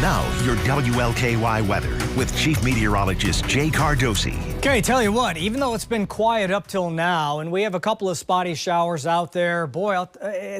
Now, your WLKY weather with Chief Meteorologist Jay Cardosi. Okay, tell you what, even though it's been quiet up till now and we have a couple of spotty showers out there, boy,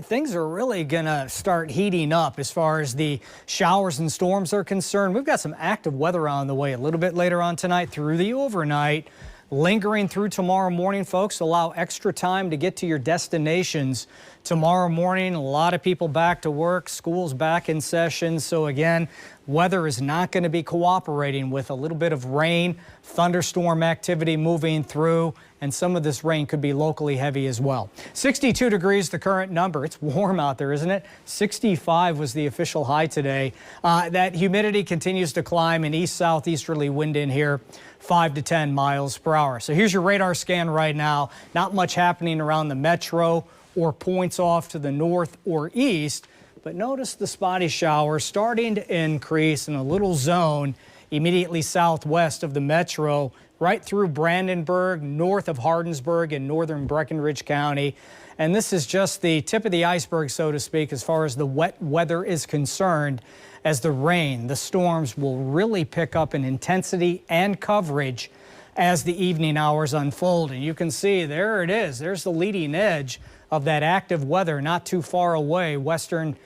things are really going to start heating up as far as the showers and storms are concerned. We've got some active weather on the way a little bit later on tonight through the overnight. Lingering through tomorrow morning, folks. Allow extra time to get to your destinations tomorrow morning. A lot of people back to work, schools back in session. So again, weather is not going to be cooperating with a little bit of rain, thunderstorm activity moving through, and some of this rain could be locally heavy as well. 62 degrees, the current number. It's warm out there, isn't it? 65 was the official high today. That humidity continues to climb, and east-southeasterly wind in here, 5 to 10 miles per hour. So here's your radar scan right now. Not much happening around the metro or points off to the north or east, but notice the spotty showers starting to increase in a little zone immediately southwest of the metro, right through Brandenburg, north of Hardinsburg in northern Breckinridge County. And this is just the tip of the iceberg, so to speak, as far as the wet weather is concerned. As the rain, the storms will really pick up in intensity and coverage as the evening hours unfold. And you can see there it is. There's the leading edge of that active weather not too far away. Western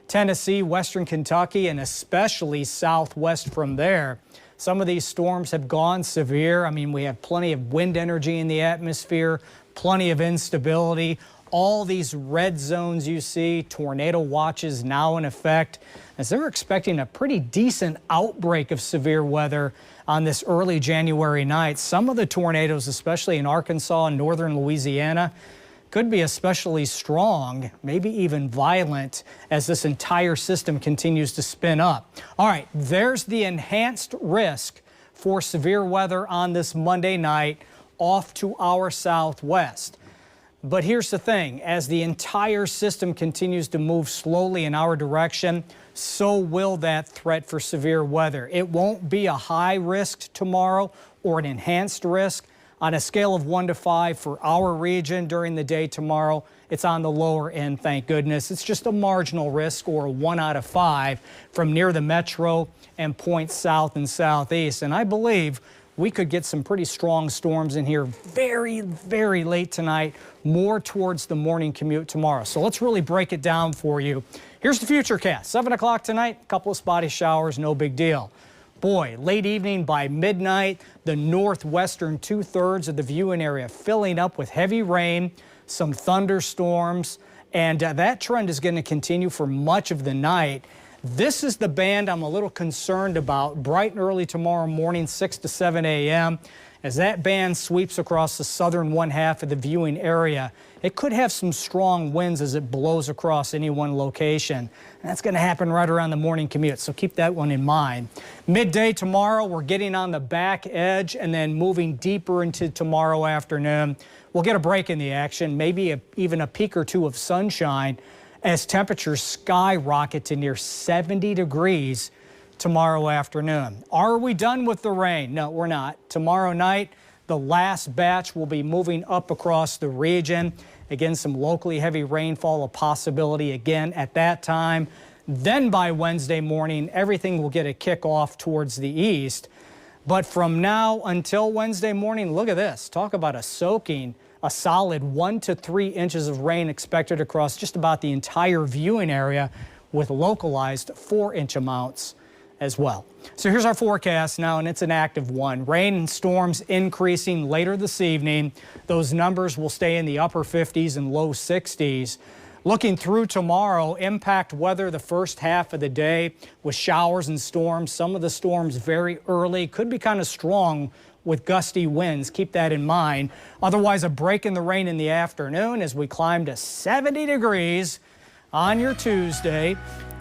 Tennessee, western Kentucky, and especially southwest from there. Some of these storms have gone severe. I mean, we have plenty of wind energy in the atmosphere, plenty of instability. All these red zones you see, tornado watches now in effect, as they're expecting a pretty decent outbreak of severe weather on this early January night. Some of the tornadoes, especially in Arkansas and northern Louisiana, could be especially strong, maybe even violent, as this entire system continues to spin up. All right, there's the enhanced risk for severe weather on this Monday night off to our southwest. But here's the thing, as the entire system continues to move slowly in our direction, so will that threat for severe weather. It won't be a high risk tomorrow or an enhanced risk. On a scale of 1 to 5 for our region during the day tomorrow, it's on the lower end, thank goodness. It's just a marginal risk, or a 1 out of 5 from near the metro and points south and southeast. And I believe we could get some pretty strong storms in here very, very late tonight, more towards the morning commute tomorrow. So let's really break it down for you. Here's the futurecast. 7 o'clock tonight, a couple of spotty showers, no big deal. Boy, late evening by midnight, the northwestern 2/3 of the viewing area filling up with heavy rain, some thunderstorms, and that trend is going to continue for much of the night. This is the band I'm a little concerned about bright and early tomorrow morning, 6 to 7 a.m. As that band sweeps across the southern one half of the viewing area, it could have some strong winds as it blows across any one location. And that's going to happen right around the morning commute, so keep that one in mind. Midday tomorrow, we're getting on the back edge and then moving deeper into tomorrow afternoon. We'll get a break in the action, maybe even a peak or two of sunshine as temperatures skyrocket to near 70 degrees tomorrow afternoon. Are we done with the rain? No, we're not. Tomorrow night, the last batch will be moving up across the region. Again, some locally heavy rainfall, a possibility again at that time. Then by Wednesday morning, everything will get a kickoff towards the east. But from now until Wednesday morning, look at this. Talk about a soaking. A solid 1 to 3 inches of rain expected across just about the entire viewing area, with localized 4-inch amounts as well. So here's our forecast now, and it's an active one. Rain and storms increasing later this evening. Those numbers will stay in the upper 50s and low 60s. Looking through tomorrow, impact weather the first half of the day with showers and storms. Some of the storms very early, could be kind of strong with gusty winds. Keep that in mind. Otherwise, a break in the rain in the afternoon as we climb to 70 degrees on your Tuesday.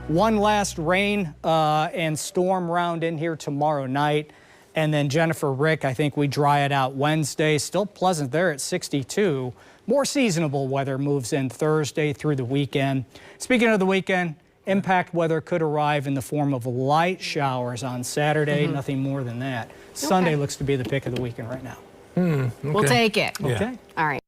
One last rain and storm round in here tomorrow night. And then Jennifer, Rick, I think we dry it out Wednesday. Still pleasant there at 62. More seasonable weather moves in Thursday through the weekend. Speaking of the weekend, impact weather could arrive in the form of light showers on Saturday, nothing more than that. Sunday looks to be the pick of the weekend right now. Okay. We'll take it. Okay. All right.